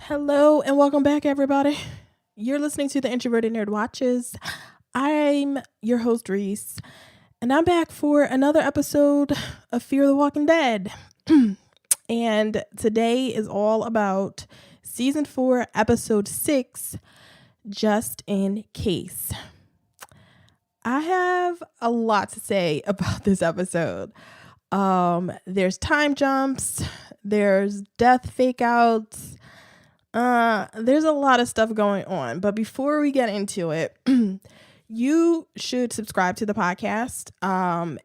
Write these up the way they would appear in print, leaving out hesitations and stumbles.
Hello and welcome back, everybody. You're listening to the Introverted Nerd Watches. I'm your host, Reese, and I'm back for another episode of Fear the Walking Dead. And today is all about Season 4, Episode 6, Just in Case. I have a lot to say about this episode. There's time jumps, there's death fake outs. There's a lot of stuff going on, but before we get into it, you should subscribe to the podcast.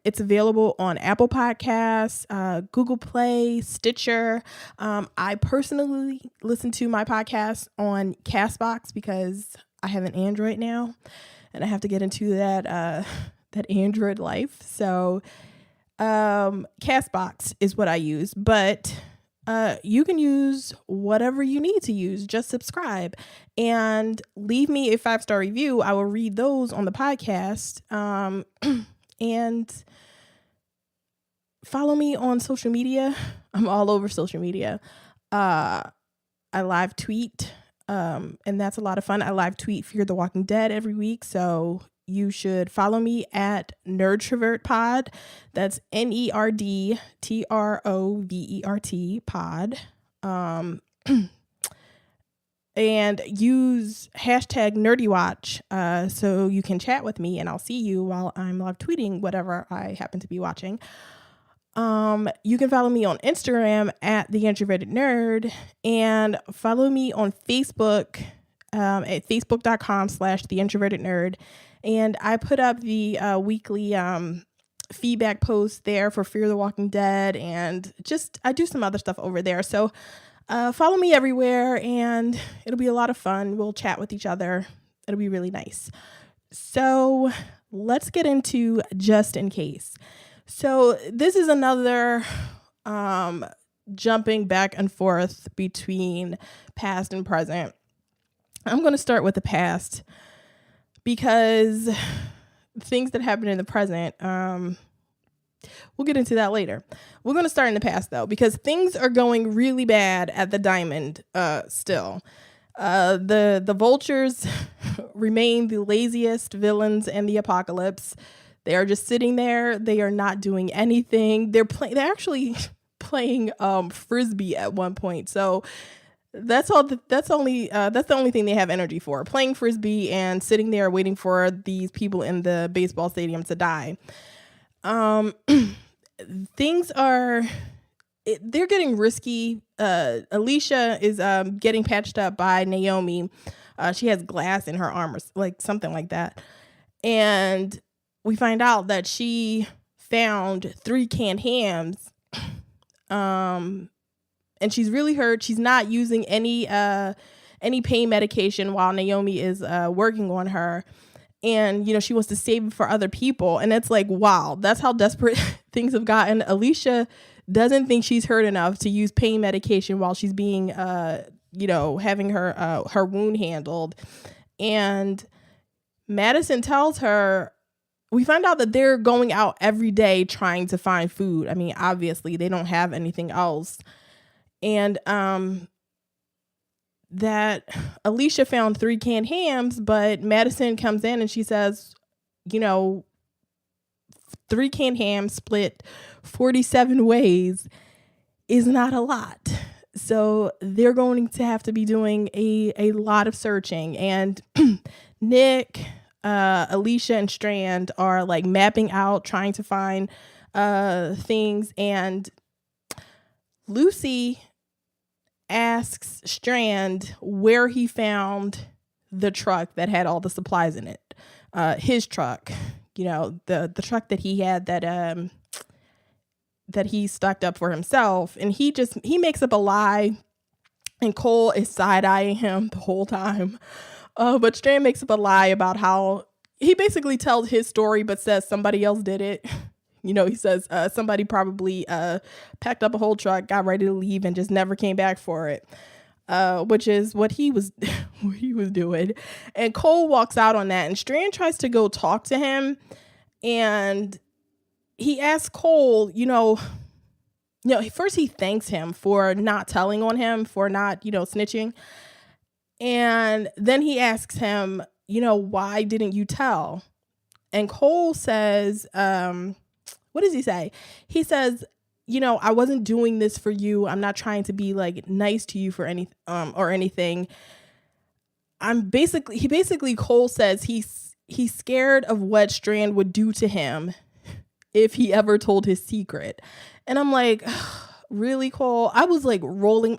It's available on Apple Podcasts, Google Play, Stitcher. I personally listen to my podcast on Castbox because I have an Android now, and I have to get into that Android life. So, Castbox is what I use, but you can use whatever you need to use. Just subscribe and leave me a 5-star review. I will read those on the podcast. And follow me on social media. I'm all over social media. I live tweet, and that's a lot of fun. I live tweet Fear the Walking Dead every week. So you should follow me at Nerdtrovert Pod. That's NERDTROVERT Pod. And use hashtag NerdyWatch so you can chat with me and I'll see you while I'm live tweeting whatever I happen to be watching. You can follow me on Instagram at The Introverted Nerd and follow me on Facebook at facebook.com/The Introverted Nerd. And I put up the weekly feedback post there for Fear the Walking Dead, and I do some other stuff over there. So follow me everywhere, and it'll be a lot of fun. We'll chat with each other. It'll be really nice. So let's get into Just in Case. So this is another jumping back and forth between past and present. I'm going to start with the past, because things that happen in the present, we'll get into that later. We're going to start in the past, though, because things are going really bad at the Diamond still. The Vultures remain the laziest villains in the apocalypse. They are just sitting there. They are not doing anything. They're actually playing Frisbee at one point. So that's the only thing they have energy for, playing Frisbee and sitting there waiting for these people in the baseball stadium to die. Things are, they're getting risky. Alicia is getting patched up by Naomi. She has glass in her arm or like something like that. And we find out that she found 3 canned hams. And she's really hurt. She's not using any pain medication while Naomi is working on her. And, she wants to save it for other people. And it's like, wow, that's how desperate things have gotten. Alicia doesn't think she's hurt enough to use pain medication while she's being, having her wound handled. And Madison tells her, we find out that they're going out every day trying to find food. I mean, obviously, they don't have anything else. And that Alicia found 3 canned hams, but Madison comes in and she says, 3 canned hams split 47 ways is not a lot. So they're going to have to be doing a lot of searching. And Nick, Alicia, and Strand are like mapping out, trying to find things. And Lucy asks Strand where he found the truck that had all the supplies in it. His truck, the truck that he had that he stocked up for himself. And he makes up a lie, and Cole is side-eyeing him the whole time. But Strand makes up a lie about how he basically tells his story, but says somebody else did it. He says somebody probably packed up a whole truck, got ready to leave, and just never came back for it, which is what he was doing. And Cole walks out on that, and Strand tries to go talk to him, and he asks Cole, first he thanks him for not telling on him, for not, snitching. And then he asks him, why didn't you tell? And Cole says, what does he say? He says, I wasn't doing this for you. I'm not trying to be like nice to you for or anything. Cole says he's scared of what Strand would do to him if he ever told his secret. And I'm like, really, Cole? I was like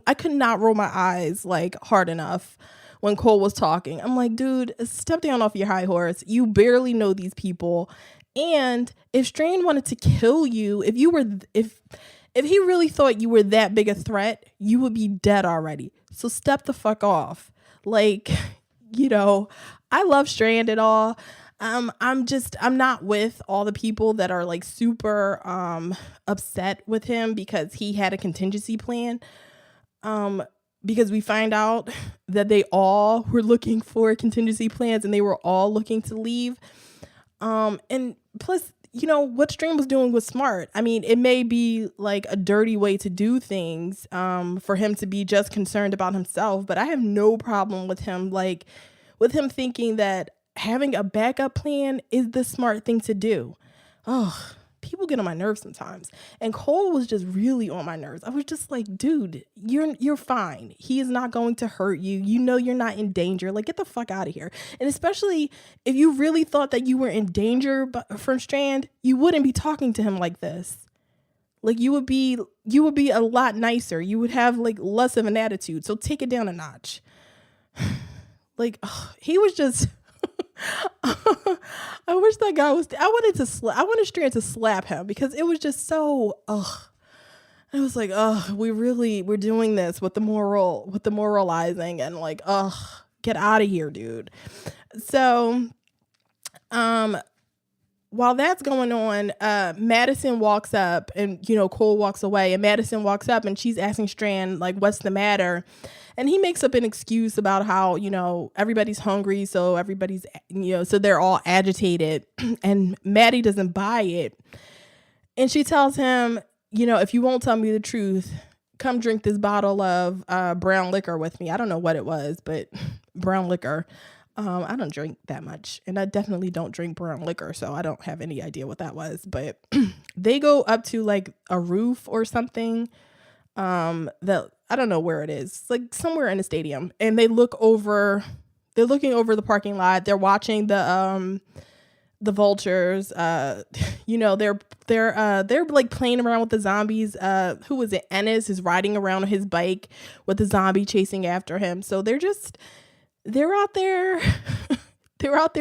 I could not roll my eyes like hard enough when Cole was talking. I'm like, dude, step down off your high horse. You barely know these people. And if Strand wanted to kill you, if he really thought you were that big a threat, you would be dead already. So step the fuck off. Like, I love Strand and all. I'm not with all the people that are like super upset with him because he had a contingency plan. Because we find out that they all were looking for contingency plans and they were all looking to leave. And plus, what Stream was doing was smart. I mean, it may be like a dirty way to do things for him to be just concerned about himself, but I have no problem with him thinking that having a backup plan is the smart thing to do. Oh, people get on my nerves sometimes. And Cole was just really on my nerves. I was just like, dude, you're fine. He is not going to hurt you. You're not in danger. Like, get the fuck out of here. And especially if you really thought that you were in danger from Strand, you wouldn't be talking to him like this. Like, you would be a lot nicer. You would have like less of an attitude. So take it down a notch. Like, he was just I wish that guy was. I wanted Strand to slap him because it was just so. I was like, we're doing this with the moralizing and like, get out of here, dude. So, while that's going on, Madison walks up and, Cole walks away and Madison walks up and she's asking Strand, like, what's the matter? And he makes up an excuse about how, everybody's hungry. So everybody's, so they're all agitated and Maddie doesn't buy it. And she tells him, if you won't tell me the truth, come drink this bottle of brown liquor with me. I don't know what it was, but brown liquor. I don't drink that much and I definitely don't drink brown liquor. So I don't have any idea what that was, but they go up to like a roof or something that I don't know where it is. It's like somewhere in the stadium and they're looking over the parking lot. They're watching the vultures. They're like playing around with the zombies. Who was it? Ennis is riding around on his bike with the zombie chasing after him. So they're out there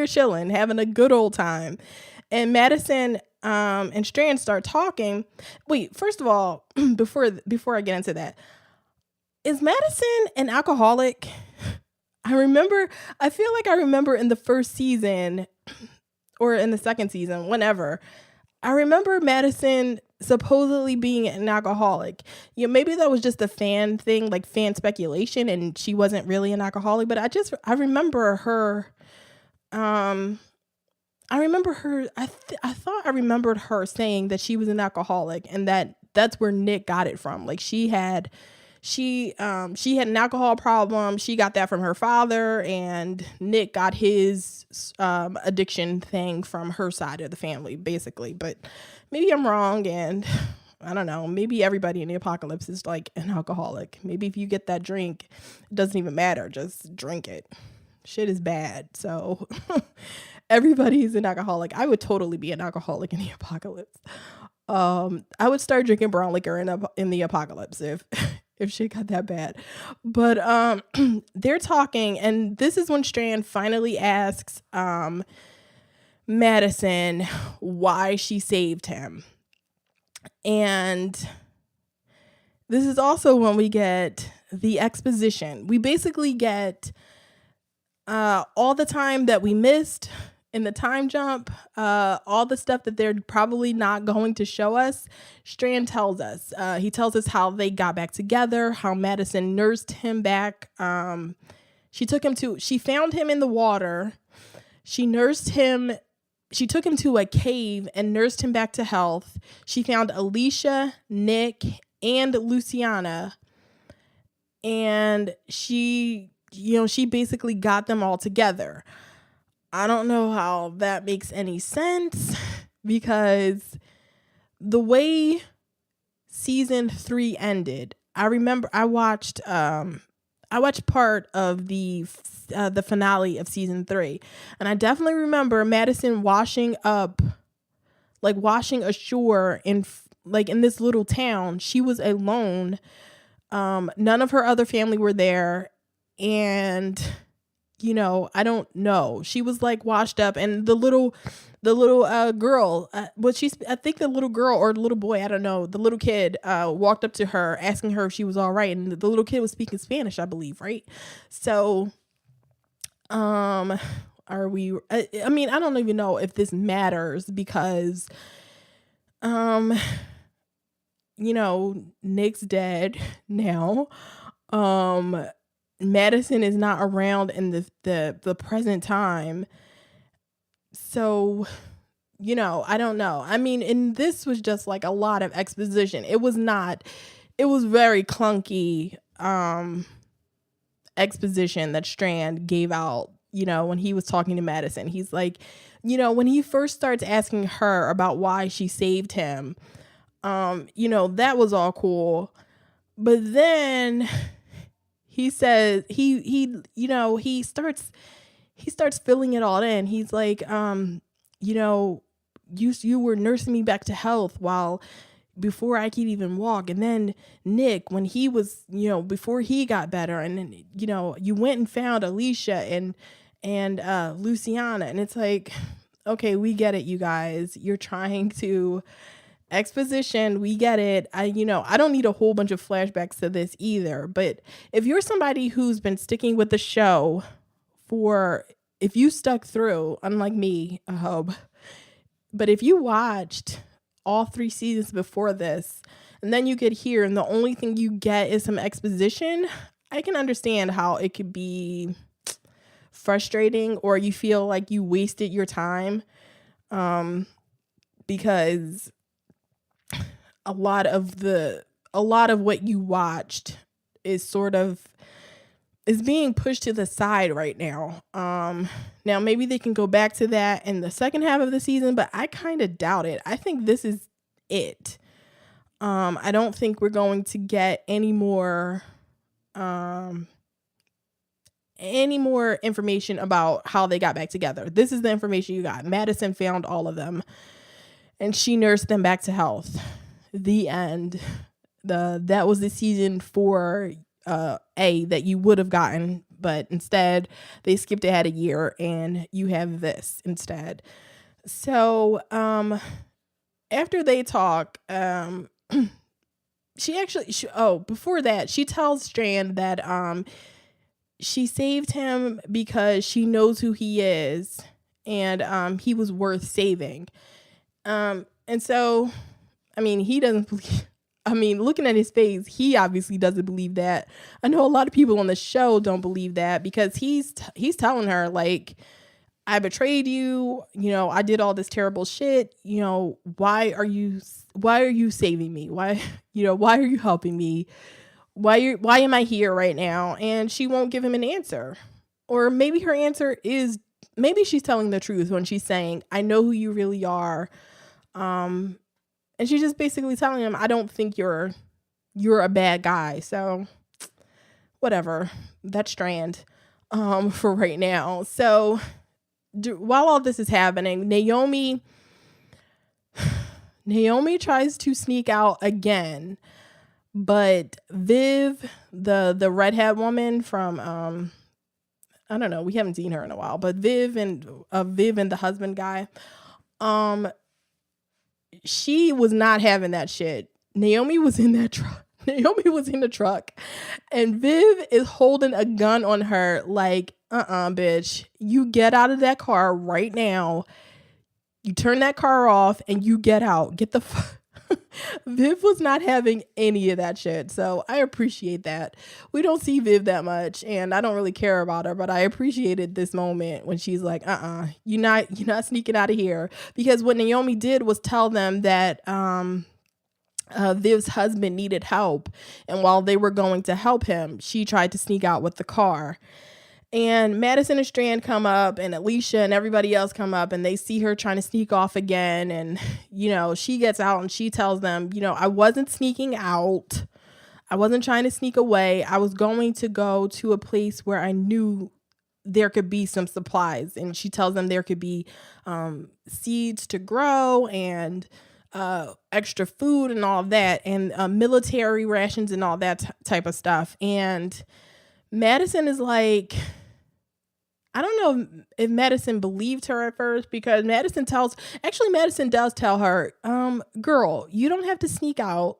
chilling, having a good old time. And Madison and Strand start talking. Wait, first of all, before I get into that, is Madison an alcoholic? I feel like I remember in the first season or in the second season, whenever, I remember Madison supposedly being an alcoholic. Maybe that was just a fan thing, like fan speculation, and she wasn't really an alcoholic. But I remember her. I thought I remembered her saying that she was an alcoholic, and that's where Nick got it from. Like she had an alcohol problem. She got that from her father, and Nick got his addiction thing from her side of the family, basically. But maybe I'm wrong, and I don't know. Maybe everybody in the apocalypse is like an alcoholic. Maybe if you get that drink, it doesn't even matter. Just drink it. Shit is bad. So everybody's an alcoholic. I would totally be an alcoholic in the apocalypse. I would start drinking brown liquor in the apocalypse if shit got that bad. But they're talking, and this is when Strand finally asks Madison why she saved him. And this is also when we get the exposition. We basically get all the time that we missed in the time jump, all the stuff that they're probably not going to show us. Strand tells us. He tells us how they got back together, how Madison nursed him back. She found him in the water. She nursed him. She took him to a cave and nursed him back to health. She found Alicia, Nick, and Luciana. And she basically got them all together. I don't know how that makes any sense because the way season 3 ended, I remember I watched part of the finale of season 3, and I definitely remember Madison washing ashore in this little town. She was alone. None of her other family were there, and I don't know. She was like washed up, and the little girl, I think the little girl or the little boy, I don't know, the little kid walked up to her asking her if she was all right, and the little kid was speaking Spanish, I believe, right? So are we I mean, I don't even know if this matters because Nick's dead now. Madison is not around in the present time. So, I don't know. I mean, and this was just like a lot of exposition. It was very clunky exposition that Strand gave out, when he was talking to Madison. He's like, when he first starts asking her about why she saved him, that was all cool. But then he says he starts filling it all in. He's like, you were nursing me back to health before I could even walk. And then Nick, when he was, before he got better, and then, you went and found Alicia and Luciana. And it's like, okay, we get it, you guys. You're trying to exposition. We get it. I don't need a whole bunch of flashbacks to this either. But if you're somebody who's been sticking with the show if you stuck through, unlike me, I hope, but if you watched all 3 seasons before this, and then you get here and the only thing you get is some exposition, I can understand how it could be frustrating, or you feel like you wasted your time, because a lot of what you watched is being pushed to the side right now. Now maybe they can go back to that in the second half of the season, but I kind of doubt it. I think this is it. I don't think we're going to get any more information about how they got back together. This is the information you got. Madison found all of them and she nursed them back to health. The end. That was the season 4 A that you would have gotten, but instead they skipped ahead a year and you have this instead. So after they talk, before that, she tells Strand that she saved him because she knows who he is and he was worth saving. And so, I mean, he doesn't believe. I mean, looking at his face, he obviously doesn't believe that. I know a lot of people on the show don't believe that because he's telling her, like, I betrayed you. I did all this terrible shit. Why are you saving me? Why are you helping me? Why am I here right now? And she won't give him an answer. Or maybe her answer is, maybe she's telling the truth when she's saying, I know who you really are. And she's just basically telling him, I don't think you're a bad guy. So whatever, that's Strand for right now. So while all this is happening, Naomi tries to sneak out again, but Viv, the redhead woman from I don't know, we haven't seen her in a while, but Viv and the husband guy, she was not having that shit. Naomi was in that truck. Naomi was in the truck and Viv is holding a gun on her like, bitch, you get out of that car right now. You turn that car off and you get out. Get the Viv was not having any of that shit. So I appreciate that. We don't see Viv that much and I don't really care about her, but I appreciated this moment when she's like, you're not sneaking out of here. Because what Naomi did was tell them that Viv's husband needed help. And while they were going to help him, she tried to sneak out with the car. And Madison and Strand come up, and Alicia and everybody else come up, and they see her trying to sneak off again. And, she gets out and she tells them, I wasn't sneaking out. I wasn't trying to sneak away. I was going to go to a place where I knew there could be some supplies. And she tells them there could be seeds to grow and extra food and all of that, and military rations and all that type of stuff. And Madison is like, I don't know if Madison believed her at first, because Madison does tell her, girl, you don't have to sneak out.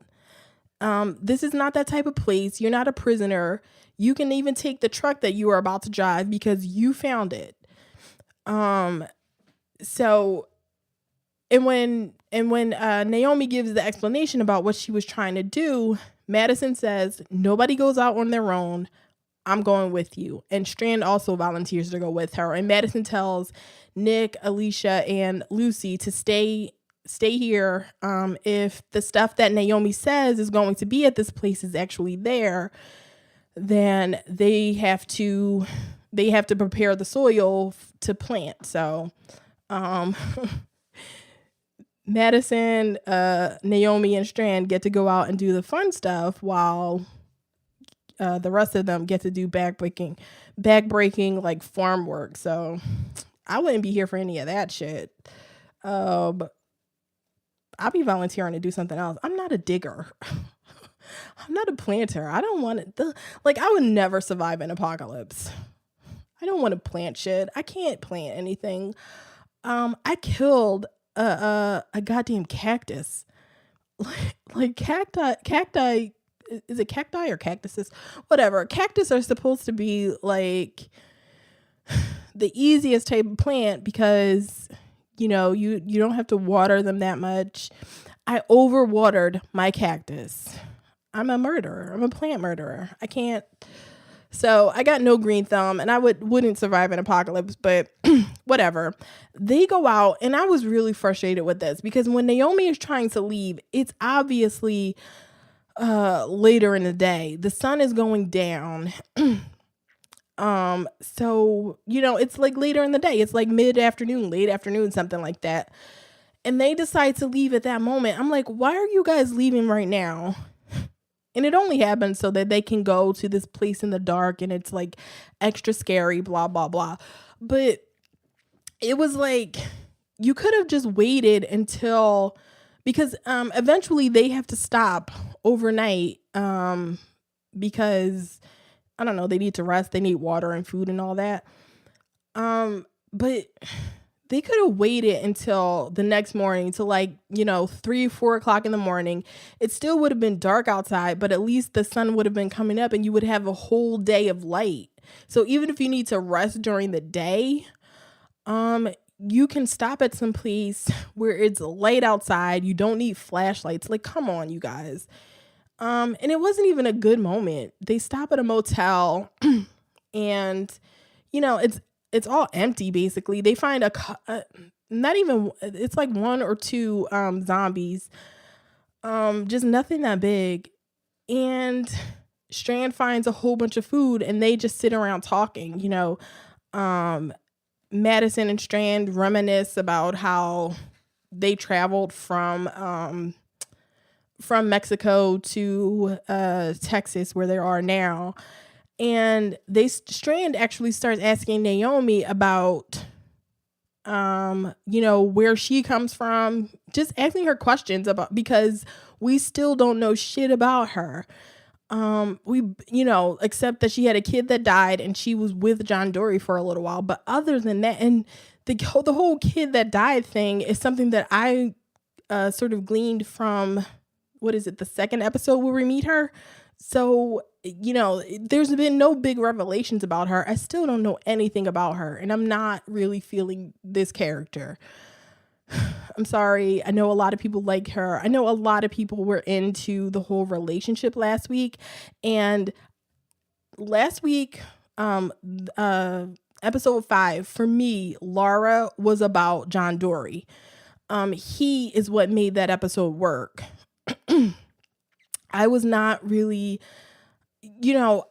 This is not that type of place. You're not a prisoner. You can even take the truck that you are about to drive because you found it. So, and when Naomi gives the explanation about what she was trying to do, Madison says, nobody goes out on their own. I'm going with you. And Strand also volunteers to go with her. And Madison tells Nick, Alicia, and Lucy to stay here. If the stuff that Naomi says is going to be at this place is actually there, then they have to prepare the soil to plant. So, Madison, Naomi, and Strand get to go out and do the fun stuff, while the rest of them get to do backbreaking like farm work. So I wouldn't be here for any of that shit. But I'll be volunteering to do something else. I'm not a digger. I'm not a planter. I don't want it. I would never survive an apocalypse. I don't want to plant shit. I can't plant anything. I killed a goddamn cactus. Like cacti. Is it cacti or cactuses? Whatever. Cactus are supposed to be like the easiest type of plant because, you don't have to water them that much. I overwatered my cactus. I'm a murderer. I'm a plant murderer. I can't. So I got no green thumb, and I wouldn't survive an apocalypse, but whatever. They go out, and I was really frustrated with this because when Naomi is trying to leave, it's obviously later in the day. The sun is going down. So, it's like later in the day. It's like late afternoon, something like that. And they decide to leave at that moment. I'm like, why are you guys leaving right now? And it only happens so that they can go to this place in the dark and it's like extra scary, blah, blah, blah. But it was like, you could have just waited until, because eventually they have to stop overnight because, I don't know, they need to rest, they need water and food and all that. But they could have waited until the next morning to 3-4 o'clock in the morning. It still would have been dark outside, but at least the sun would have been coming up and you would have a whole day of light. So even if you need to rest during the day, you can stop at some place where it's light outside. You don't need flashlights. Like, come on, you guys. And it wasn't even a good moment. They stop at a motel and, it's all empty, basically. They find it's like one or two zombies. Just nothing that big. And Strand finds a whole bunch of food and they just sit around talking, Madison and Strand reminisce about how they traveled from Mexico to Texas, where they are now. And Strand actually starts asking Naomi about, where she comes from, just asking her questions because we still don't know shit about her. Except that she had a kid that died and she was with John Dory for a little while. But other than that, and the whole kid that died thing is something that I sort of gleaned from, what is it, the second episode where we meet her. So, there's been no big revelations about her. I still don't know anything about her, and I'm not really feeling this character. I'm sorry. I know a lot of people like her. I know a lot of people were into the whole relationship last week. And last week, episode 5, for me, Laura was about John Dory. He is what made that episode work. I was not really, you know,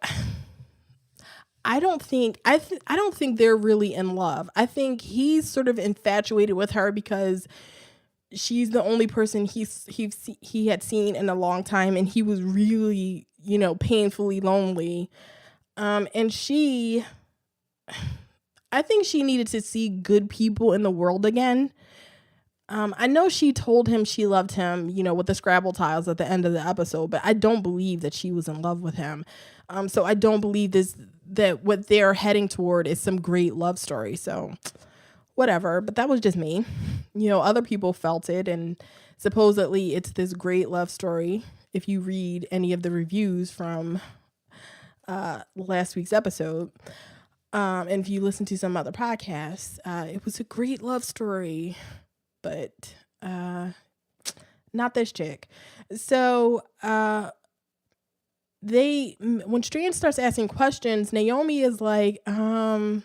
I don't think they're really in love. I think he's sort of infatuated with her because she's the only person he had seen in a long time, and he was really, painfully lonely. And I think she needed to see good people in the world again. I know she told him she loved him, with the Scrabble tiles at the end of the episode, but I don't believe that she was in love with him. So I don't believe that what they're heading toward is some great love story. So whatever, but that was just me. Other people felt it, and supposedly it's this great love story. If you read any of the reviews from last week's episode, and if you listen to some other podcasts, it was a great love story, but not this chick. So when Strand starts asking questions, Naomi is like, I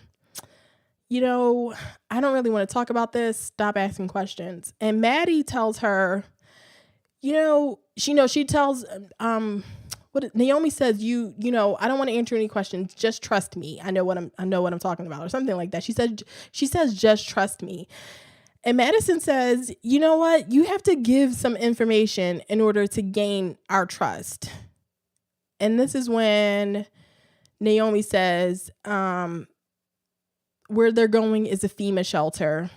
don't really want to talk about this. Stop asking questions. And Maddie tells her, she tells, what Naomi says, I don't want to answer any questions. Just trust me. I know what I'm talking about, or something like that. She says, just trust me. And Madison says, you know what? You have to give some information in order to gain our trust. And this is when Naomi says, where they're going is a FEMA shelter.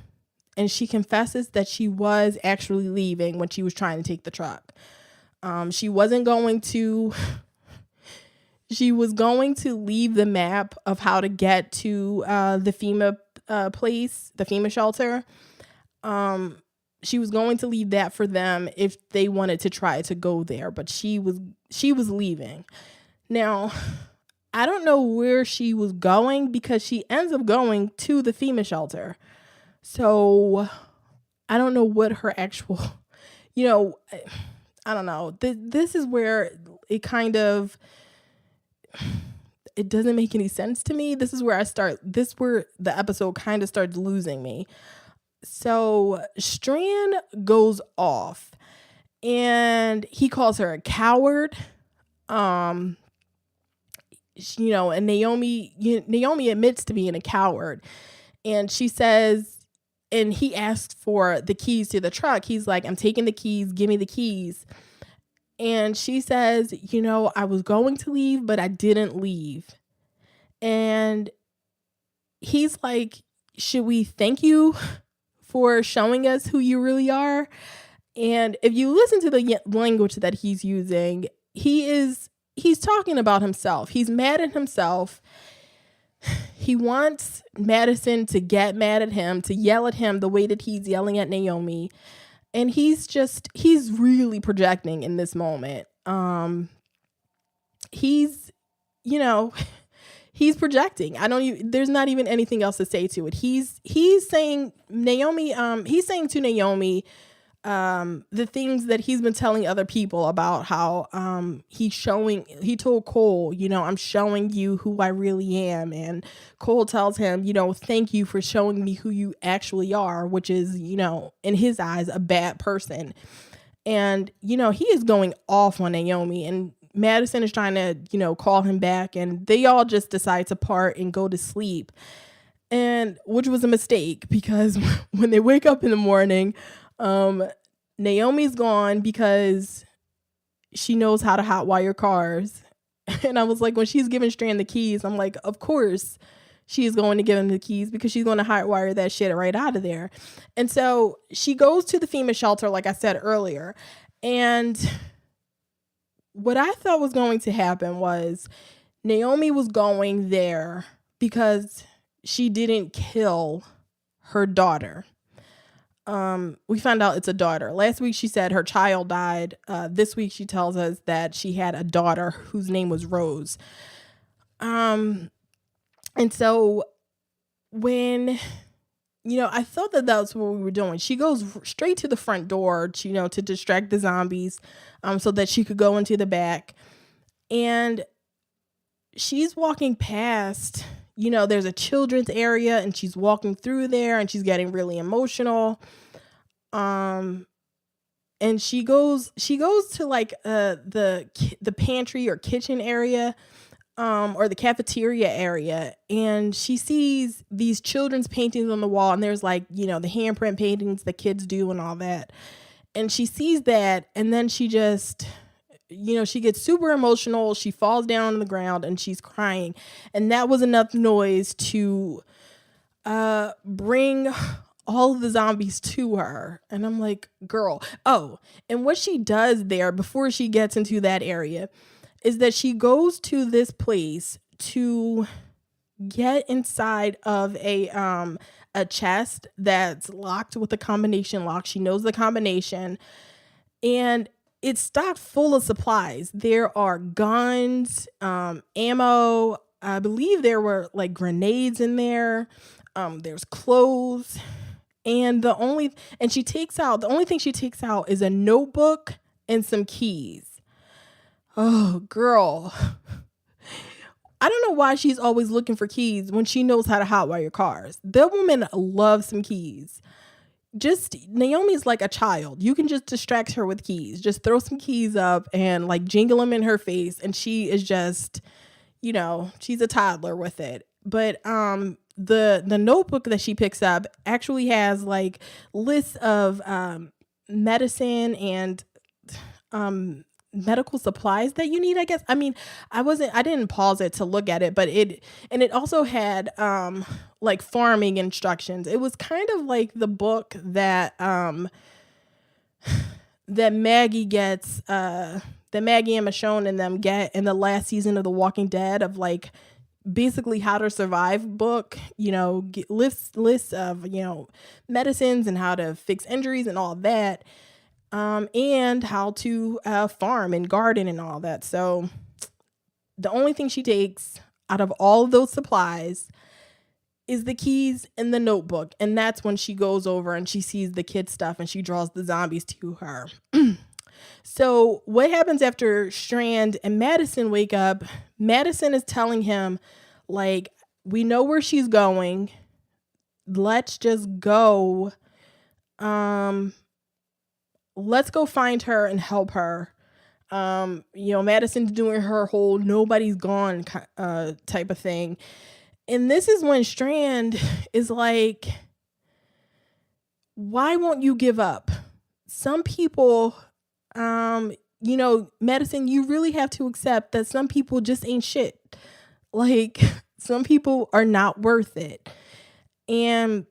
And she confesses that she was actually leaving when she was trying to take the truck. She was going to leave the map of how to get to the FEMA place, the FEMA shelter. She was going to leave that for them if they wanted to try to go there, but she was leaving. Now, I don't know where she was going because she ends up going to the FEMA shelter. So I don't know what her actual, I don't know. This is where it doesn't make any sense to me. This is where the episode kind of starts losing me. So Strand goes off and he calls her a coward. And Naomi admits to being a coward, and she says, and he asks for the keys to the truck. He's like, I'm taking the keys. Give me the keys. And she says, I was going to leave, but I didn't leave. And he's like, should we thank you for showing us who you really are? And if you listen to the language that he's using, he's talking about himself. He's mad at himself. He wants Madison to get mad at him, to yell at him the way that he's yelling at Naomi. And he's really projecting in this moment. He's projecting. There's not even anything else to say to it. He's saying to Naomi, the things that he's been telling other people about how he told Cole, I'm showing you who I really am. And Cole tells him, thank you for showing me who you actually are, which is, in his eyes, a bad person. And, he is going off on Naomi, and Madison is trying to, call him back, and they all just decide to part and go to sleep. And which was a mistake, because when they wake up in the morning, Naomi's gone because she knows how to hotwire cars. And I was like, when she's giving Strand the keys, I'm like, of course she is going to give him the keys because she's going to hotwire that shit right out of there. And so she goes to the FEMA shelter, like I said earlier. And what I thought was going to happen was Naomi was going there because she didn't kill her daughter. We found out it's a daughter. Last week she said her child died. This week she tells us that she had a daughter whose name was Rose. And so when, I thought that that's what we were doing. She goes straight to the front door, to distract the zombies, so that she could go into the back. And she's walking past, there's a children's area, and she's walking through there, and she's getting really emotional. and she goes to like the pantry or kitchen area, or the cafeteria area, and she sees these children's paintings on the wall, and there's like, the handprint paintings the kids do and all that. And she sees that, and then she just, she gets super emotional. She falls down on the ground and she's crying. And that was enough noise to bring all of the zombies to her. And I'm like, girl. Oh, and what she does there before she gets into that area is that she goes to this place to get inside of a chest that's locked with a combination lock. She knows the combination, and it's stocked full of supplies. There are guns, ammo. I believe there were like grenades in there. There's clothes, and the only thing she takes out is a notebook and some keys. Oh, girl. I don't know why she's always looking for keys when she knows how to hotwire cars. That woman loves some keys. Just Naomi's like a child. You can just distract her with keys. Just throw some keys up and like jingle them in her face, and she is just, she's a toddler with it. But the notebook that she picks up actually has like lists of medicine and medical supplies that you need, I guess. I mean, I didn't pause it to look at it, but it also had like farming instructions. It was kind of like the book that that Maggie gets, that Maggie and Michonne and them get in the last season of The Walking Dead, of like basically how to survive book, lists of, medicines and how to fix injuries and all that. And how to farm and garden and all that. So the only thing she takes out of all of those supplies is the keys and the notebook. And that's when she goes over and she sees the kid stuff and she draws the zombies to her. So what happens after Strand and Madison wake up? Madison is telling him, like, we know where she's going. Let's just go. Let's go find her and help her. Madison's doing her whole nobody's gone type of thing. And this is when Strand is like, why won't you give up? Some people, Madison, you really have to accept that some people just ain't shit. Like, some people are not worth it. And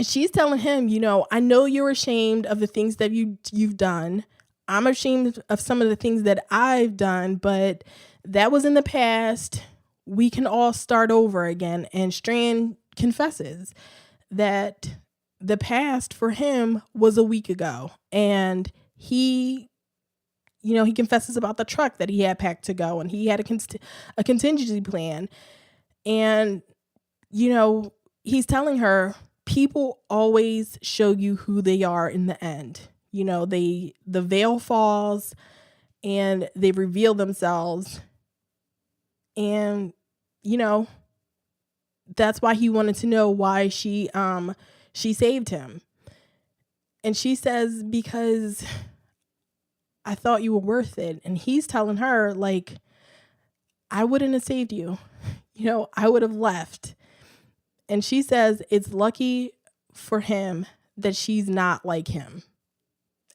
she's telling him, I know you're ashamed of the things that you've done. I'm ashamed of some of the things that I've done, but that was in the past. We can all start over again. And Strand confesses that the past for him was a week ago. And he confesses about the truck that he had packed to go, and he had a contingency plan. And, he's telling her, people always show you who they are in the end. The veil falls and they reveal themselves. And, that's why he wanted to know why she saved him. And she says, because I thought you were worth it. And he's telling her, like, I wouldn't have saved you. I would have left. And she says it's lucky for him that she's not like him.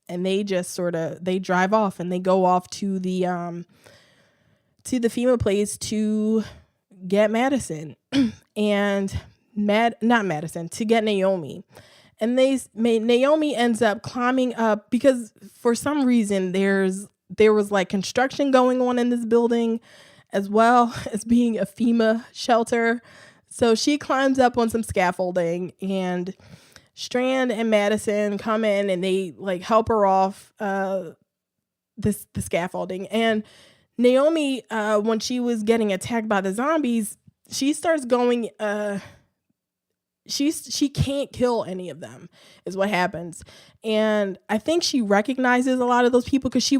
And they just they drive off and they go off to the FEMA place to get Madison and not Madison, to get Naomi. And Naomi ends up climbing up because for some reason there was like construction going on in this building, as well as being a FEMA shelter. So she climbs up on some scaffolding, and Strand and Madison come in and they like help her off the scaffolding. And Naomi, when she was getting attacked by the zombies, she starts going, she can't kill any of them, is what happens. And I think she recognizes a lot of those people because she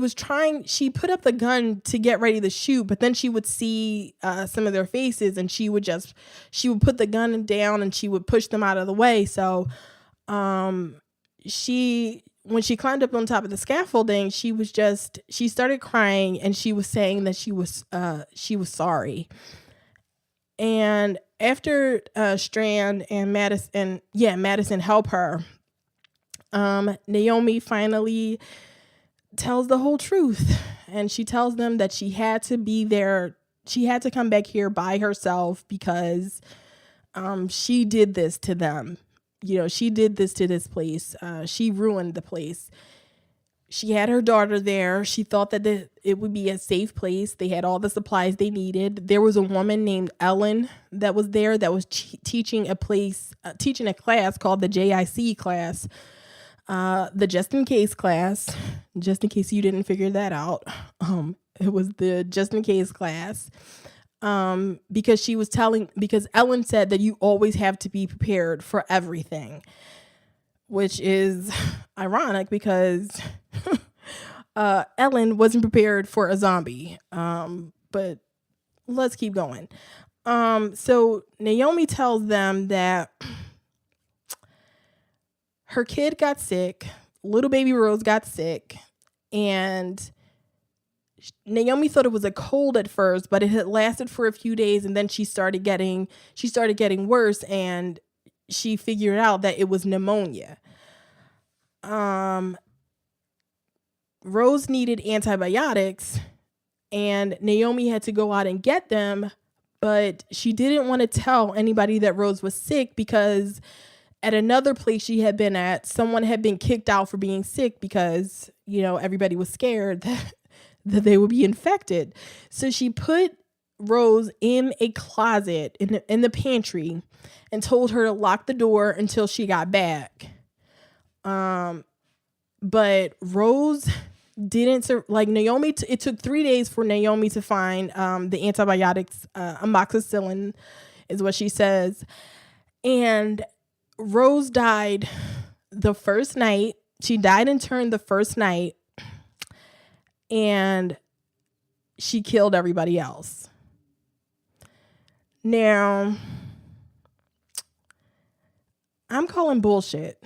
put up the gun to get ready to shoot, but then she would see some of their faces, and she would put the gun down and she would push them out of the way. So she when she climbed up on top of the scaffolding, she started crying, and she was saying that she was sorry. And after Strand and Madison help her, Naomi finally tells the whole truth, and she tells them that she had to be there. She had to come back here by herself because she did this to them. She did this to this place. She ruined the place. She had her daughter there. She thought that it would be a safe place. They had all the supplies they needed. There was a woman named Ellen that was there that was teaching a class called the JIC class, the Just In Case class. Just in case you didn't figure that out, it was the Just In Case class. Because Ellen said that you always have to be prepared for everything, which is ironic because Ellen wasn't prepared for a zombie. But let's keep going. So Naomi tells them that her kid got sick, little baby Rose got sick, and Naomi thought it was a cold at first, but it had lasted for a few days, and then she started getting worse, and she figured out that it was pneumonia. Rose needed antibiotics, and Naomi had to go out and get them, but she didn't want to tell anybody that Rose was sick because at another place she had been at, someone had been kicked out for being sick because, everybody was scared that they would be infected. So she put Rose in a closet in the pantry and told her to lock the door until she got back. But Rose didn't Naomi. It took 3 days for Naomi to find the antibiotics. Amoxicillin is what she says. And Rose died the first night. She died in turn the first night. And she killed everybody else. Now, I'm calling bullshit.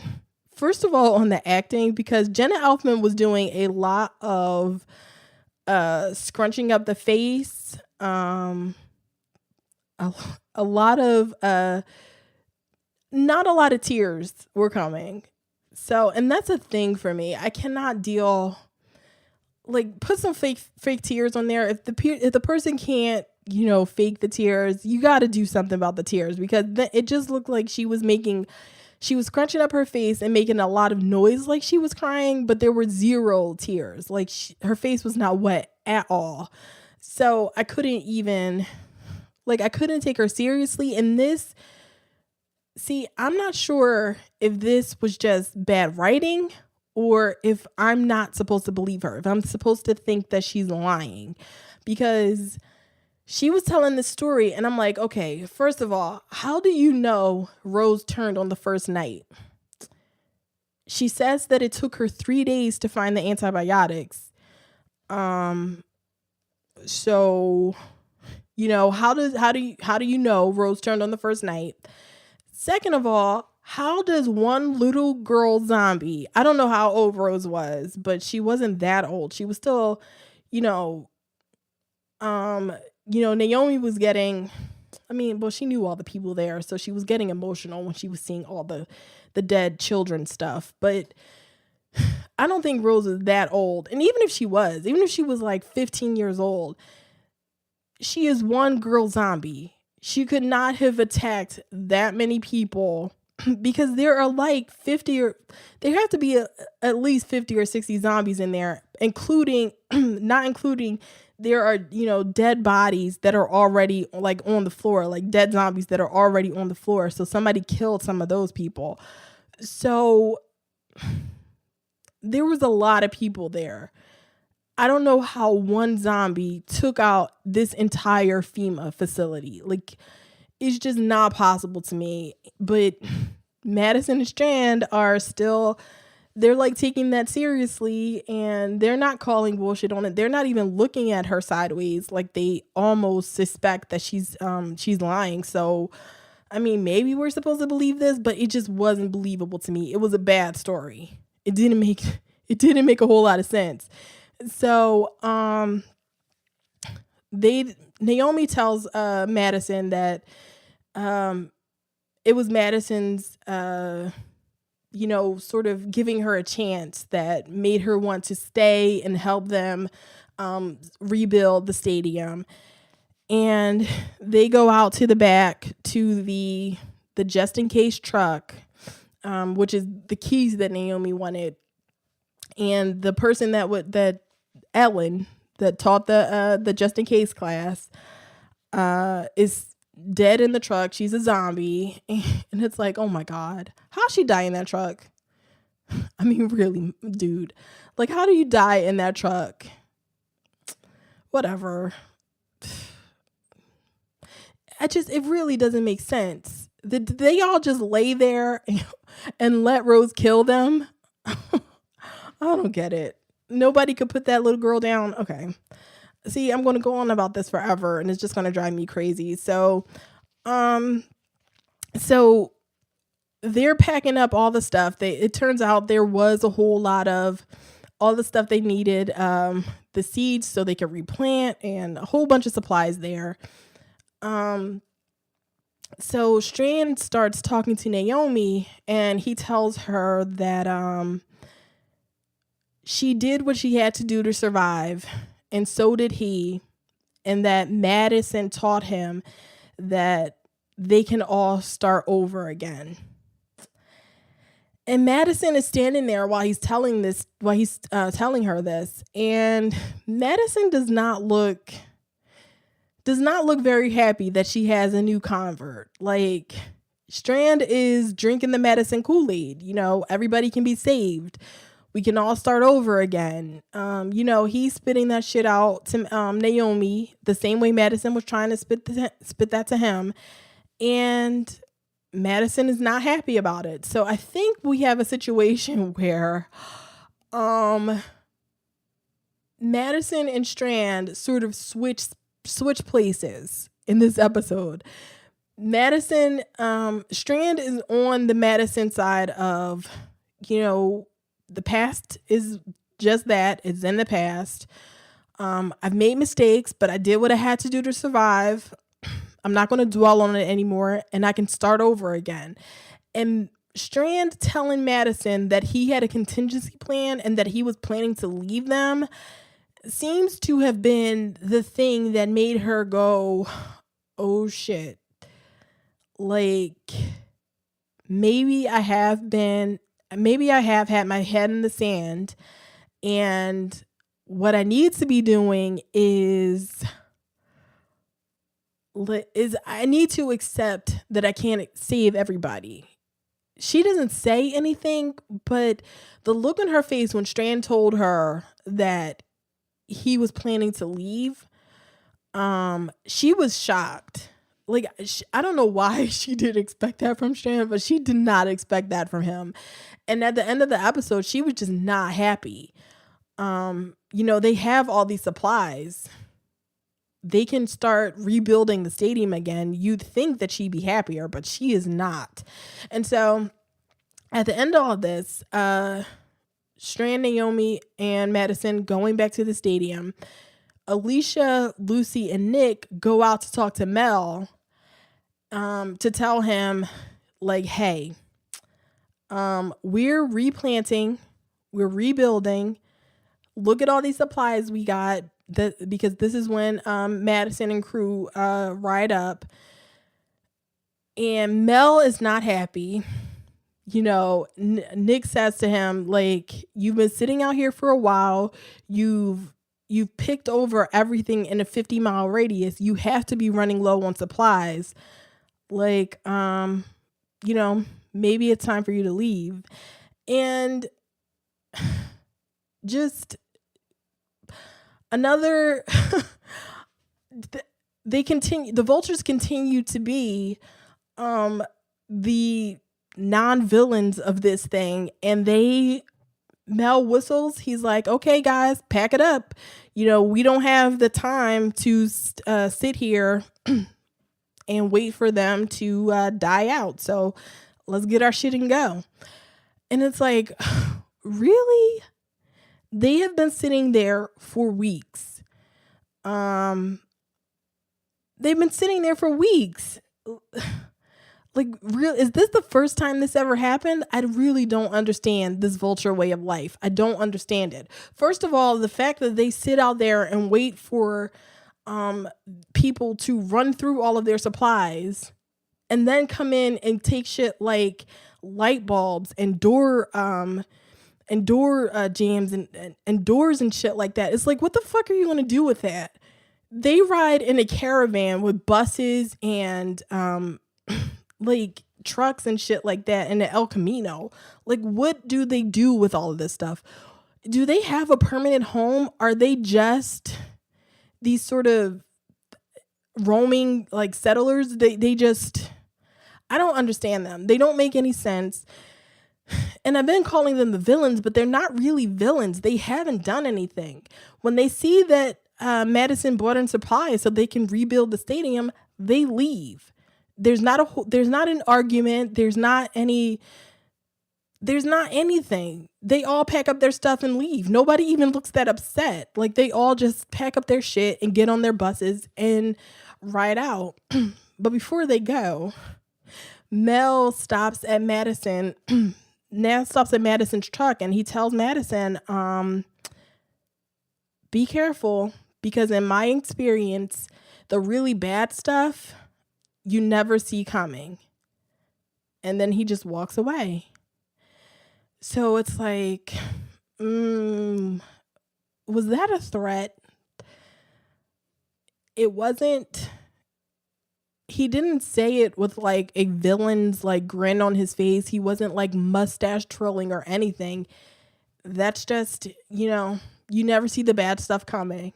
First of all, on the acting, because Jenna Elfman was doing a lot of scrunching up the face, a lot of not a lot of tears were coming. So, and that's a thing for me. I cannot deal. Put some fake tears on there. If the person can't, fake the tears, you got to do something about the tears, because it just looked like she was scrunching up her face and making a lot of noise like she was crying, but there were zero tears. Her face was not wet at all. So I couldn't take her seriously. And I'm not sure if this was just bad writing or if I'm not supposed to believe her, if I'm supposed to think that she's lying, because she was telling this story and I'm like, okay, first of all, how do you know Rose turned on the first night? She says that it took her 3 days to find the antibiotics. So, how do you know Rose turned on the first night? Second of all, how does one little girl zombie, I don't know how old Rose was, but she wasn't that old. She was still, Naomi was getting, she knew all the people there, so she was getting emotional when she was seeing all the dead children stuff. But I don't think Rose is that old. And even if she was like 15 years old, she is one girl zombie. She could not have attacked that many people, because there are like 50 or there have to be at least 50 or 60 zombies in there, not including there are, dead bodies that are already on the floor, dead zombies that are already on the floor. So somebody killed some of those people. So there was a lot of people there. I don't know how one zombie took out this entire FEMA facility. It's just not possible to me. But Madison and Strand are still, they're taking that seriously, and they're not calling bullshit on it. They're not even looking at her sideways. They almost suspect that she's lying. So, maybe we're supposed to believe this, but it just wasn't believable to me. It was a bad story. it didn't make a whole lot of sense. So Naomi tells Madison that it was Madison's sort of giving her a chance that made her want to stay and help them rebuild the stadium. And they go out to the back to the just in case truck, which is the keys that Naomi wanted. And the person that Ellen that taught the just in case class is dead in the truck. She's a zombie. And it's like, oh my God, how'd she die in that truck? I mean, really, dude, like, how do you die in that truck? Whatever. It really doesn't make sense. Did they all just lay there and let Rose kill them? I don't get it. Nobody could put that little girl down. Okay. See, I'm going to go on about this forever and it's just going to drive me crazy. So they're packing up all the stuff. It turns out there was a whole lot of all the stuff they needed, the seeds so they could replant and a whole bunch of supplies there. So Strand starts talking to Naomi and he tells her that she did what she had to do to survive, and so did he, and that Madison taught him that they can all start over again. And Madison is standing there while he's telling her this, and Madison does not look very happy that she has a new convert. Like, Strand is drinking the Madison Kool-Aid. Everybody can be saved. We can all start over again. He's spitting that shit out to Naomi the same way Madison was trying to spit that to him. And Madison is not happy about it. So I think we have a situation where Madison and Strand sort of switch places in this episode. Strand is on the Madison side of, the past is just that. It's in the past. I've made mistakes, but I did what I had to do to survive. I'm not going to dwell on it anymore, and I can start over again. And Strand telling Madison that he had a contingency plan and that he was planning to leave them seems to have been the thing that made her go, oh shit. Like, maybe I have had my head in the sand, and what I need to be doing is I need to accept that I can't save everybody. She doesn't say anything, but the look on her face when Strand told her that he was planning to leave, she was shocked. Like, I don't know why she didn't expect that from Strand, but she did not expect that from him. And at the end of the episode, she was just not happy. They have all these supplies. They can start rebuilding the stadium again. You'd think that she'd be happier, but she is not. And so at the end of all this, Strand, Naomi, and Madison going back to the stadium. Alicia, Lucy, and Nick go out to talk to Mel to tell him, like, hey, we're replanting, we're rebuilding. Look at all these supplies we got, because this is when Madison and crew ride up. And Mel is not happy. Nick says to him, like, you've been sitting out here for a while. You've picked over everything in a 50-mile radius. You have to be running low on supplies. Like, maybe it's time for you to leave. And just another, the vultures continue to be the non-villains of this thing, and Mel whistles. He's like, okay, guys, pack it up. We don't have the time to sit here and wait for them to die out. So let's get our shit and go. And it's like, really? They have been sitting there for weeks. Um, they've been sitting there for weeks. Like, real, is this the first time this ever happened? I really don't understand this vulture way of life. I don't understand it. First of all, the fact that they sit out there and wait for people to run through all of their supplies and then come in and take shit like light bulbs and door jams and doors and shit like that. It's like, what the fuck are you gonna do with that? They ride in a caravan with buses and like trucks and shit like that in the El Camino. Like, what do they do with all of this stuff? Do they have a permanent home? Are they just these sort of roaming like settlers? They just, I don't understand them. They don't make any sense. And I've been calling them the villains, but they're not really villains. They haven't done anything. When they see that Madison bought in supplies so they can rebuild the stadium, they leave. There's not an argument. There's not anything. They all pack up their stuff and leave. Nobody even looks that upset. Like, they all just pack up their shit and get on their buses and ride out. But before they go, Mel stops at Madison. Now stops at Madison's truck, and he tells Madison, be careful, because in my experience, the really bad stuff you never see coming. And then he just walks away. So it's like, was that a threat? It wasn't. He didn't say it with like a villain's like grin on his face. He wasn't like mustache twirling or anything. That's just, you never see the bad stuff coming.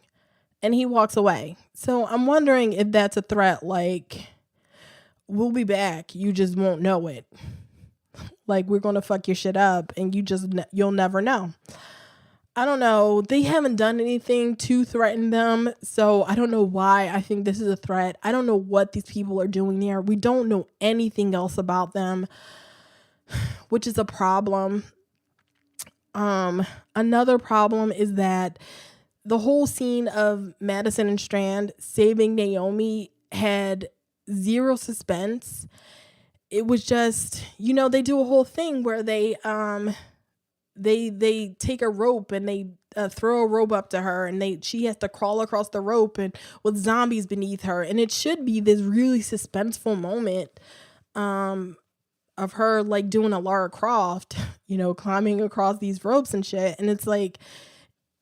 And he walks away. So I'm wondering if that's a threat. Like, we'll be back. You just won't know it. Like, we're going to fuck your shit up and you'll never know. I don't know. They haven't done anything to threaten them. So I don't know why I think this is a threat. I don't know what these people are doing there. We don't know anything else about them, which is a problem. Another problem is that the whole scene of Madison and Strand saving Naomi had zero suspense. It was just, they do a whole thing where they take a rope and they throw a rope up to her, and she has to crawl across the rope and with zombies beneath her. And it should be this really suspenseful moment of her like doing a Lara Croft, climbing across these ropes and shit. And it's like,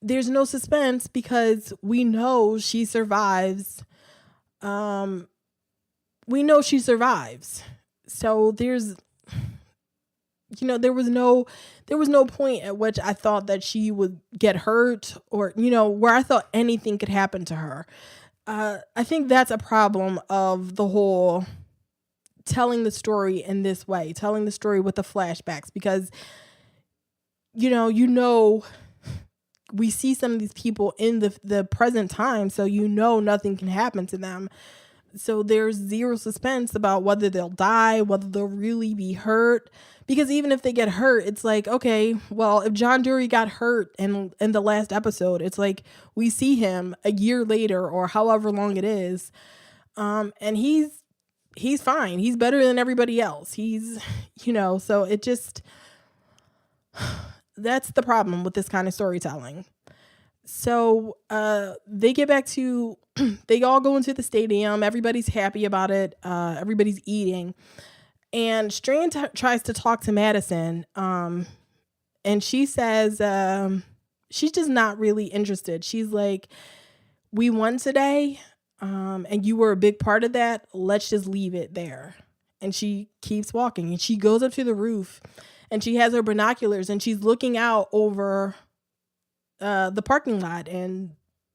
there's no suspense because we know she survives. We know she survives. So there's, there was no point at which I thought that she would get hurt or, where I thought anything could happen to her. I think that's a problem of the whole telling the story in this way, telling the story with the flashbacks, because, we see some of these people in the present time, so nothing can happen to them. So there's zero suspense about whether they'll die, whether they'll really be hurt. Because even if they get hurt, it's like, okay, well, if John Dury got hurt in the last episode, it's like we see him a year later or however long it is. And he's fine. He's better than everybody else. He's, so it just, that's the problem with this kind of storytelling. So they get back to, they all go into the stadium. Everybody's happy about it. Everybody's eating. And Strand tries to talk to Madison. And she says she's just not really interested. She's like, we won today. And you were a big part of that. Let's just leave it there. And she keeps walking. And she goes up to the roof. And she has her binoculars. And she's looking out over the parking lot, and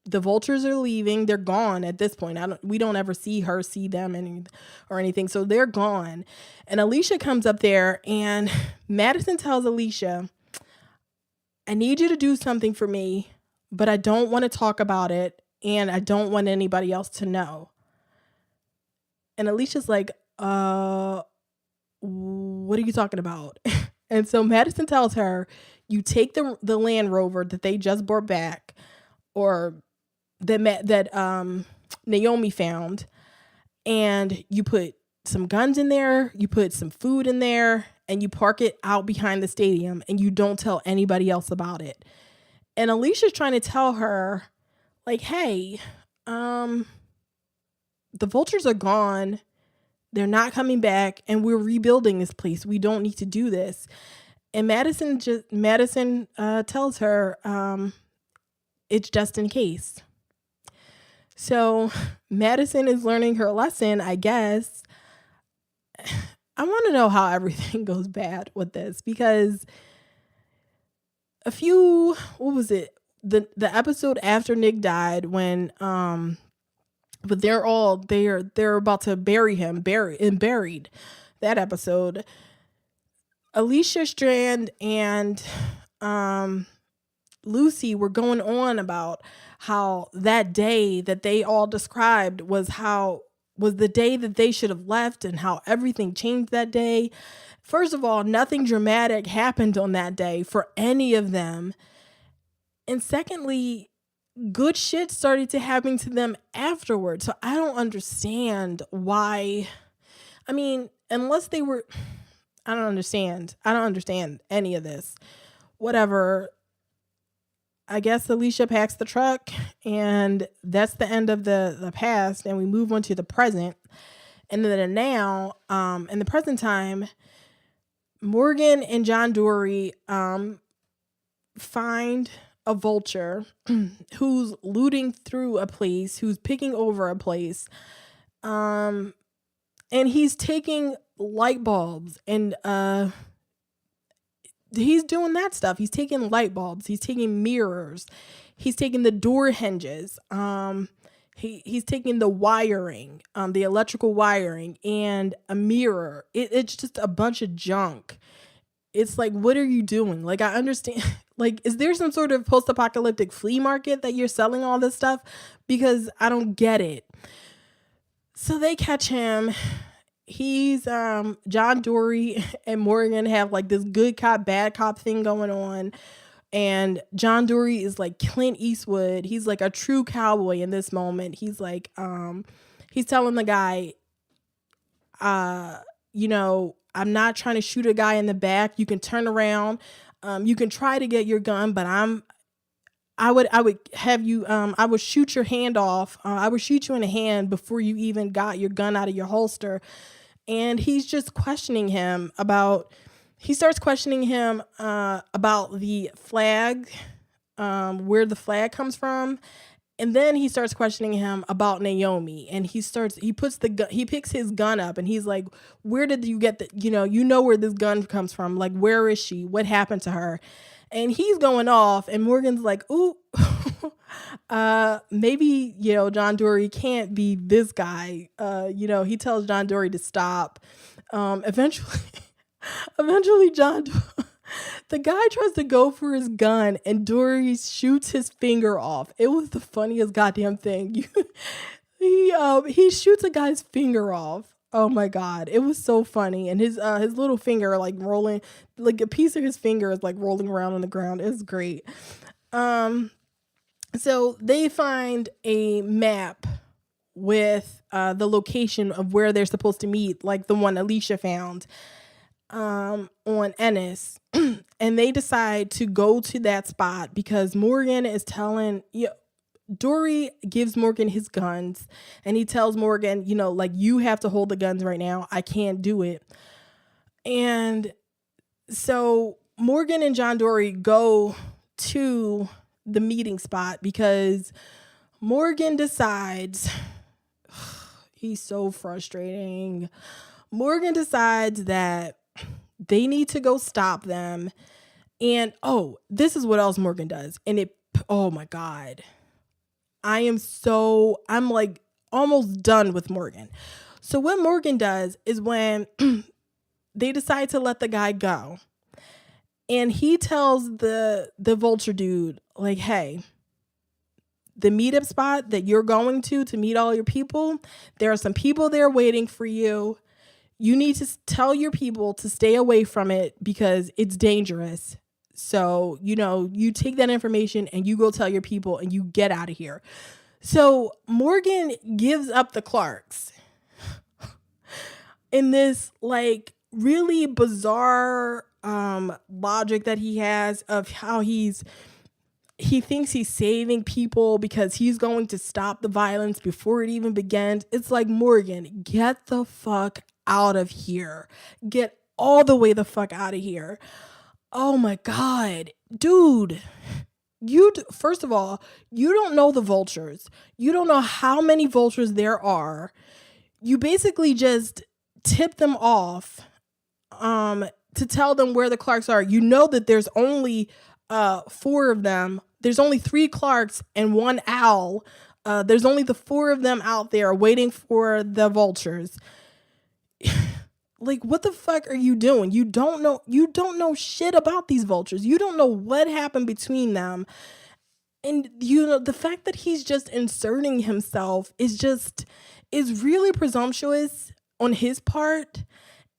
the vultures are leaving. They're gone at this point. We don't ever see them or anything. So they're gone. And Alicia comes up there, and Madison tells Alicia, I need you to do something for me, but I don't want to talk about it, and I don't want anybody else to know. And Alicia's like, what are you talking about? And so Madison tells her, You take the Land Rover that they just brought back, or that Naomi found, and you put some guns in there, you put some food in there, and you park it out behind the stadium, and you don't tell anybody else about it. And Alicia's trying to tell her, like, hey, the vultures are gone. They're not coming back, and we're rebuilding this place. We don't need to do this. And Madison tells her, it's just in case. So Madison is learning her lesson, I guess. I want to know how everything goes bad with this, because what was it? The episode after Nick died, when but they're about to bury him, buried. That episode, Alicia Strand and Lucy were going on about how that day that they all described was the day that they should have left, and how everything changed that day. First of all, nothing dramatic happened on that day for any of them. And secondly, good shit started to happen to them afterwards. So I don't understand why. I mean, unless they were, I don't understand any of this. Whatever. I guess Alicia packs the truck, and that's the end of the past, and we move on to the present. And then now, in the present time, Morgan and John Dory find a vulture who's looting through a place, who's picking over a place, and he's taking light bulbs, and he's doing that stuff. He's taking light bulbs, he's taking mirrors, he's taking the door hinges, he's taking the wiring, the electrical wiring, and a mirror. It's just a bunch of junk. It's like, what are you doing? Like, I understand. Like, is there some sort of post-apocalyptic flea market that you're selling all this stuff? Because I don't get it. So they catch him. He's John Dory and Morgan have like this good cop, bad cop thing going on. And John Dory is like Clint Eastwood. He's like a true cowboy in this moment. He's like, he's telling the guy, I'm not trying to shoot a guy in the back. You can turn around. You can try to get your gun, but I would have you, I would shoot your hand off. I would shoot you in the hand before you even got your gun out of your holster. And he's just questioning him about the flag, where the flag comes from. And then he starts questioning him about Naomi, and he picks his gun up, and he's like, where did you get where this gun comes from? Like, where is she? What happened to her? And he's going off, and Morgan's like, ooh, maybe, John Dory can't be this guy. He tells John Dory to stop. Eventually the guy tries to go for his gun, and Dory shoots his finger off. It was the funniest goddamn thing. He shoots a guy's finger off. Oh my God. It was so funny. And his little finger, like rolling, like a piece of his finger is like rolling around on the ground. It's great. So they find a map with the location of where they're supposed to meet, like the one Alicia found on Ennis. And they decide to go to that spot because Morgan is telling, Dory gives Morgan his guns, and he tells Morgan, you have to hold the guns right now. I can't do it. And so Morgan and John Dory go to the meeting spot because Morgan decides, he's so frustrating. Morgan decides that they need to go stop them. And this is what else Morgan does. And oh my God. I'm like almost done with Morgan. So what Morgan does is when they decide to let the guy go, and he tells the vulture dude, like, hey, the meetup spot that you're going to meet all your people, there are some people there waiting for you. You need to tell your people to stay away from it because it's dangerous. So, you take that information and you go tell your people and you get out of here. So Morgan gives up the Clarks in this like really bizarre logic that he has of how he thinks he's saving people because he's going to stop the violence before it even begins. It's like, Morgan, get the fuck out of here. Get all the way the fuck out of here. Oh my God, dude. First of all, you don't know the vultures. You don't know how many vultures there are. You basically just tip them off to tell them where the Clarks are. You know that there's only 4 of them. There's only 3 Clarks and 1 owl. There's only the 4 of them out there waiting for the vultures. Like, what the fuck are you doing? You don't know shit about these vultures. You don't know what happened between them. And the fact that he's just inserting himself is really presumptuous on his part,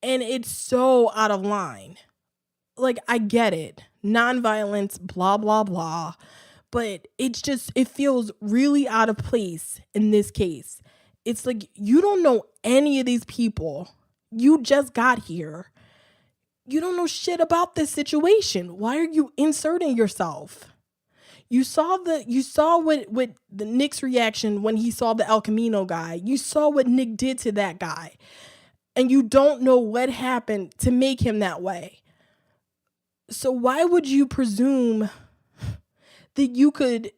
and it's so out of line. Like, I get it. Nonviolence, blah, blah, blah. But it feels really out of place in this case. It's like, you don't know any of these people. You just got here. You don't know shit about this situation. Why are you inserting yourself? You saw what the Nick's reaction when he saw the El Camino guy. You saw what Nick did to that guy. And you don't know what happened to make him that way. So why would you presume that you could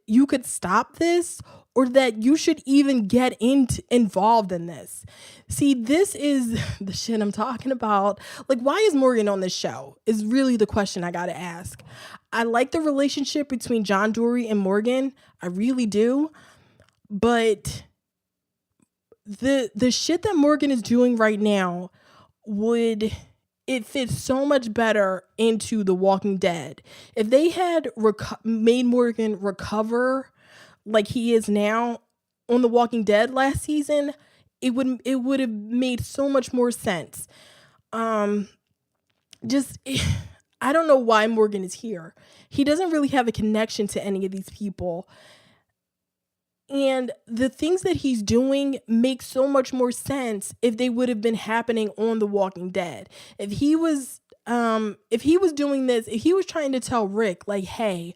stop this, or that you should even get involved in this? See, this is the shit I'm talking about. Like, why is Morgan on this show is really the question I gotta ask. I like the relationship between John Dorie and Morgan. I really do. But the shit that Morgan is doing right now it fits so much better into The Walking Dead. If they had made Morgan recover like he is now on The Walking Dead last season, it would have made so much more sense. I don't know why Morgan is here. He doesn't really have a connection to any of these people. And the things that he's doing make so much more sense if they would have been happening on The Walking Dead. If he was doing this, if he was trying to tell Rick, like, hey,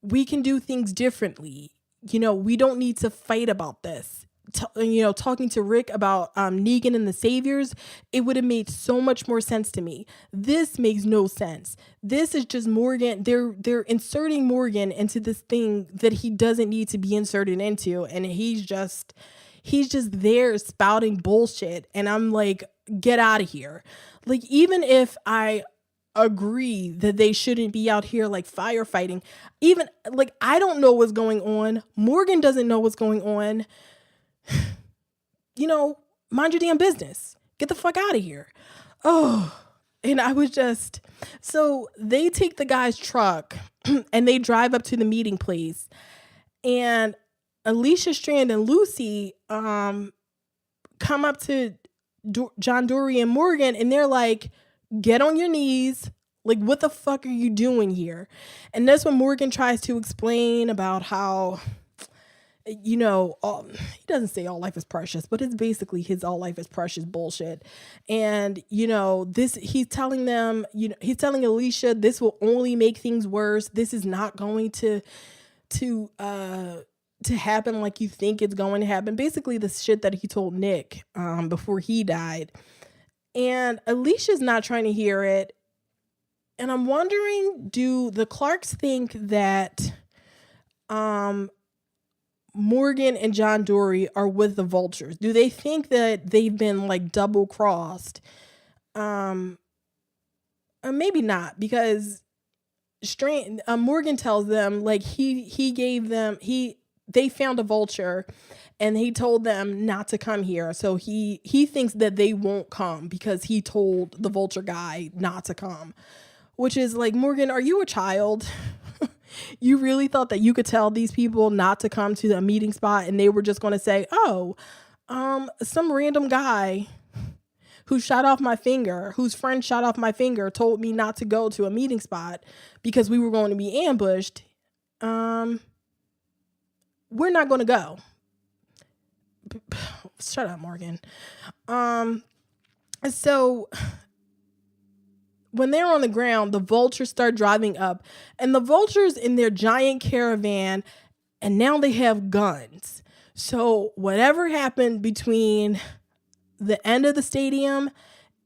we can do things differently. We don't need to fight about this. Talking to Rick about Negan and the Saviors, it would have made so much more sense to me. This makes no sense. This is just Morgan. They're inserting Morgan into this thing that he doesn't need to be inserted into, and he's just there spouting bullshit. And I'm like, get out of here. Like, even if I agree that they shouldn't be out here like firefighting, even like, I don't know what's going on. Morgan doesn't know what's going on. Mind your damn business. Get the fuck out of here. Oh, and I was so they take the guy's truck and they drive up to the meeting place, and Alicia, Strand, and Lucy come up to John Dorie and Morgan, and they're like, get on your knees. Like, what the fuck are you doing here? And that's when Morgan tries to explain about how, he doesn't say all life is precious, but it's basically his all life is precious bullshit. And, he's telling them, he's telling Alicia, this will only make things worse. This is not going to happen like you think it's going to happen. Basically the shit that he told Nick before he died. And Alicia's not trying to hear it. And I'm wondering, do the Clarks think that Morgan and John Dorie are with the vultures? Do they think that they've been like double crossed? Or maybe not, because Morgan tells them like they found a vulture and he told them not to come here. So he thinks that they won't come because he told the vulture guy not to come, which is like, Morgan, are you a child? You really thought that you could tell these people not to come to the meeting spot and they were just going to say, oh, some random guy who shot off my finger, whose friend shot off my finger, told me not to go to a meeting spot because we were going to be ambushed, we're not going to go. Shut up, Morgan. So when they're on the ground, the vultures start driving up, and the vultures in their giant caravan, and now they have guns. So whatever happened between the end of the stadium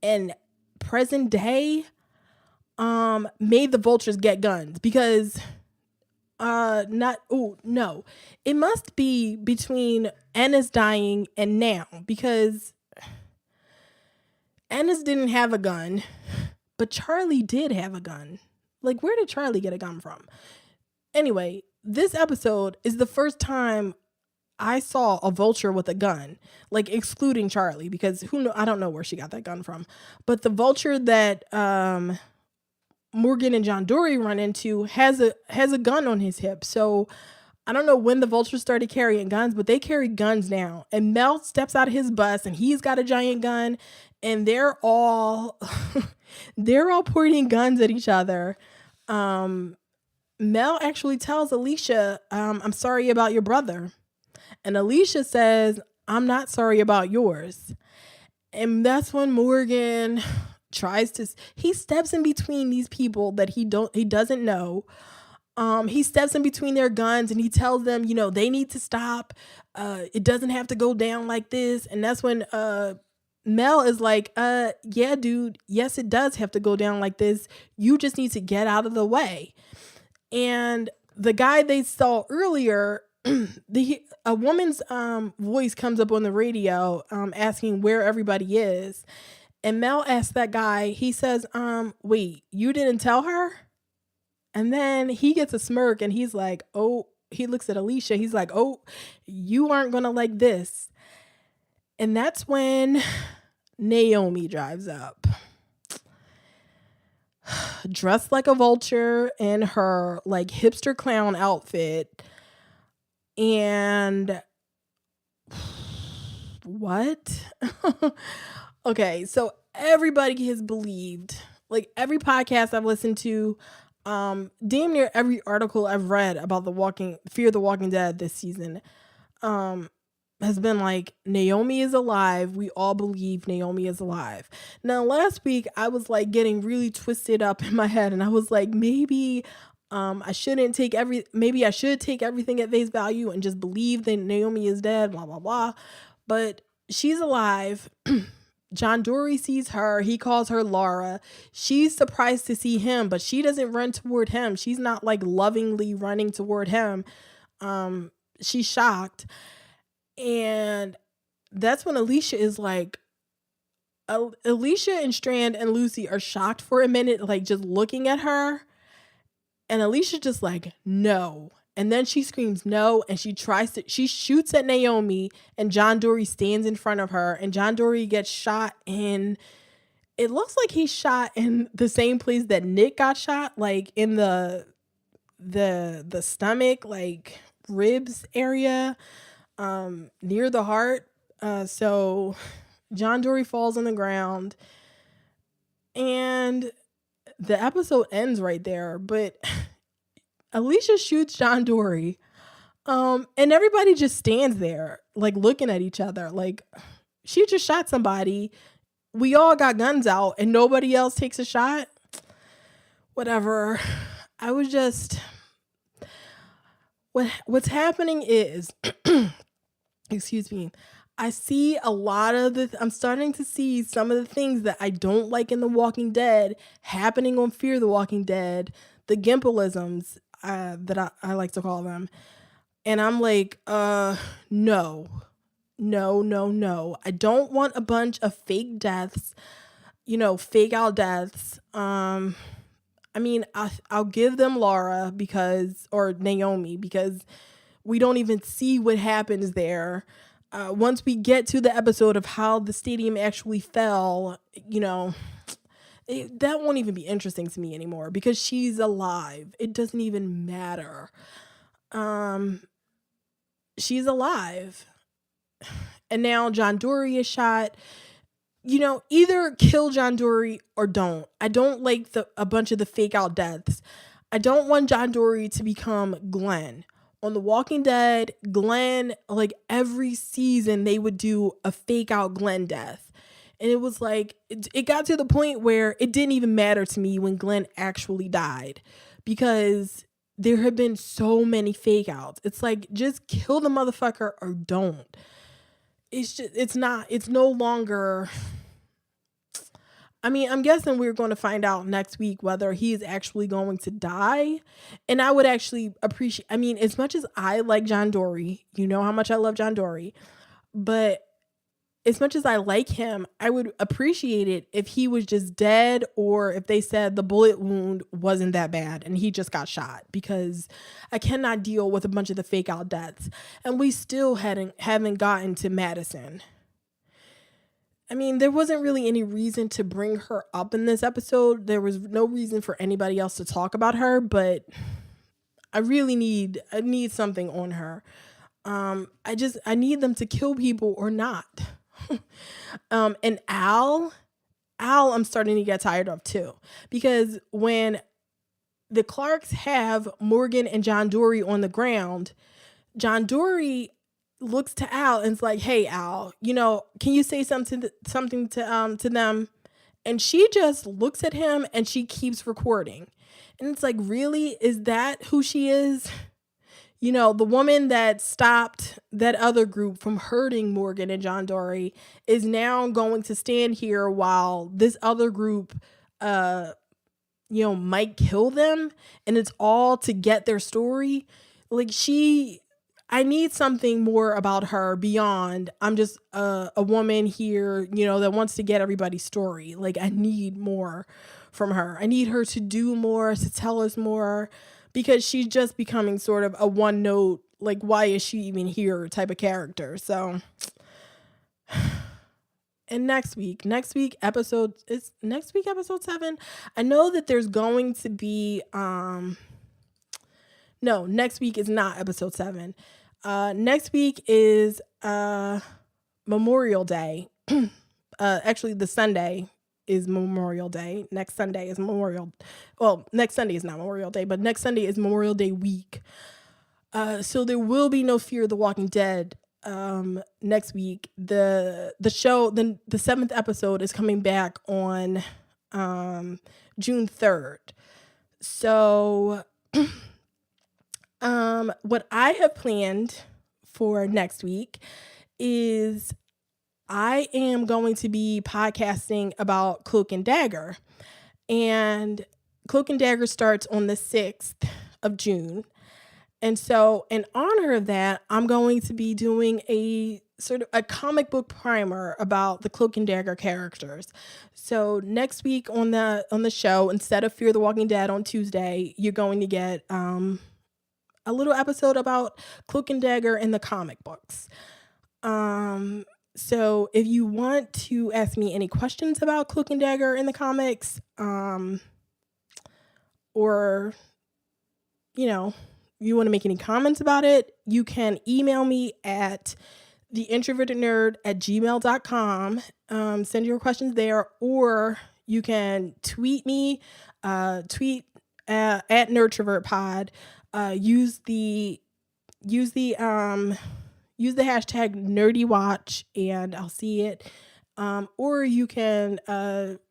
and present day, made the vultures get guns because it must be between Ennis dying and now, because Ennis didn't have a gun, but Charlie did have a gun. Like, where did Charlie get a gun from? Anyway, this episode is the first time I saw a vulture with a gun, like excluding Charlie, because I don't know where she got that gun from. But the vulture that Morgan and John Dory run into has a gun on his hip. So I don't know when the vultures started carrying guns, but they carry guns now. And Mel steps out of his bus and he's got a giant gun, and they're all pointing guns at each other. Mel actually tells Alicia, I'm sorry about your brother. And Alicia says, I'm not sorry about yours. And that's when Morgan he steps in between these people that he doesn't know. He steps in between their guns and he tells them, they need to stop. It doesn't have to go down like this. And that's when Mel is like, yeah, dude, yes, it does have to go down like this. You just need to get out of the way. And the guy they saw earlier, a woman's voice comes up on the radio asking where everybody is. And Mel asks that guy, he says, wait, you didn't tell her? And then he gets a smirk and he's like, oh, he looks at Alicia. He's like, oh, you aren't going to like this. And that's when Naomi drives up, dressed like a vulture in her like hipster clown outfit. And what? Okay, so everybody has believed, like every podcast I've listened to, damn near every article I've read about Fear the Walking Dead this season, has been like, Naomi is alive. We all believe Naomi is alive. Now, last week I was like getting really twisted up in my head, and I was like, maybe I should take everything at face value and just believe that Naomi is dead, blah, blah, blah. But she's alive. John Dory sees her. He calls her Laura. She's surprised to see him, but she doesn't run toward him. She's not like lovingly running toward him. She's shocked. And that's when Alicia is like, Alicia and Strand and Lucy are shocked for a minute, like just looking at her. And Alicia just like, no. And then she screams no, and she shoots at Naomi, and John Dory stands in front of her, and John Dory gets shot in, it looks like he's shot in the same place that Nick got shot, like in the stomach, like ribs area, near the heart. So John Dory falls on the ground, and the episode ends right there, but Alicia shoots John Dory, and everybody just stands there, like looking at each other, like she just shot somebody. We all got guns out, and nobody else takes a shot. Whatever. I was just, what's happening is, excuse me. I'm starting to see some of the things that I don't like in The Walking Dead happening on Fear the Walking Dead, the Gimpelisms, that I like to call them. And I'm like, no. I don't want a bunch of fake deaths, fake out deaths. I mean, I'll give them Laura or Naomi, because we don't even see what happens there. Once we get to the episode of how the stadium actually fell, that won't even be interesting to me anymore, because she's alive. It doesn't even matter. She's alive. And now John Dory is shot. either kill John Dory or don't. I don't like a bunch of the fake out deaths. I don't want John Dory to become Glenn. On The Walking Dead, Glenn, like every season, they would do a fake out Glenn death. And it was like, it got to the point where it didn't even matter to me when Glenn actually died, because there have been so many fake outs. It's like, just kill the motherfucker or don't. It's no longer, I mean, I'm guessing we're going to find out next week whether he is actually going to die. And I would actually appreciate, I mean, as much as I like John Dory, you know how much I love John Dory, but as much as I like him, I would appreciate it if he was just dead, or if they said the bullet wound wasn't that bad and he just got shot, because I cannot deal with a bunch of the fake out deaths. And we still haven't gotten to Madison. I mean, there wasn't really any reason to bring her up in this episode. There was no reason for anybody else to talk about her, but I need something on her. I need them to kill people or not. And Al, I'm starting to get tired of too, because when the Clarks have Morgan and John Dory on the ground, John Dory looks to Al and is like, "Hey, Al, can you say something to them?" And she just looks at him and she keeps recording. And it's like, really? Is that who she is? The woman that stopped that other group from hurting Morgan and John Dory is now going to stand here while this other group, might kill them. And it's all to get their story. Like, I need something more about her beyond, I'm just a woman here, that wants to get everybody's story. Like, I need more from her. I need her to do more, to tell us more, because she's just becoming sort of a one note, like, why is she even here type of character. So, and next week episode 7. I know that there's going to be, no, next week is not episode 7. Next week is Memorial Day. Actually, the Sunday is Memorial Day. Next Sunday is next Sunday is not Memorial Day, but next Sunday is Memorial Day week. So there will be no Fear the Walking Dead next week. The show, the 7th episode is coming back on June 3rd. So what I have planned for next week is I am going to be podcasting about Cloak and Dagger. And Cloak and Dagger starts on the 6th of June. And so in honor of that, I'm going to be doing a sort of a comic book primer about the Cloak and Dagger characters. So next week on the show, instead of Fear the Walking Dead on Tuesday, you're going to get a little episode about Cloak and Dagger in the comic books. So if you want to ask me any questions about Cloak and Dagger in the comics, or, you want to make any comments about it, you can email me at theintrovertednerd@gmail.com. Send your questions there, or you can tweet me, at NerdTrovertPod. Use the hashtag NerdyWatch and I'll see it. Or you can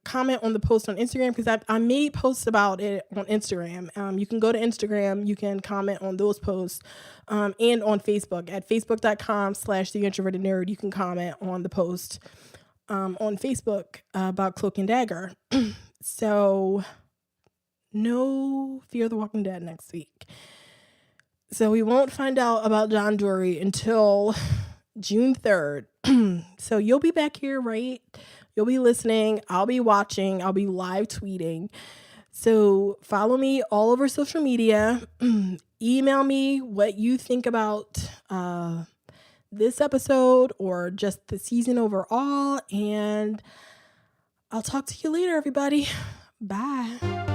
comment on the post on Instagram, because I made posts about it on Instagram. You can go to Instagram, you can comment on those posts, and on Facebook at facebook.com/theintrovertednerd. You can comment on the post on Facebook about Cloak and Dagger. So no Fear the Walking Dead next week. So we won't find out about John Dory until June 3rd. So you'll be back here, right? You'll be listening. I'll be watching. I'll be live tweeting. So follow me all over social media. Email me what you think about this episode or just the season overall. And I'll talk to you later, everybody. Bye.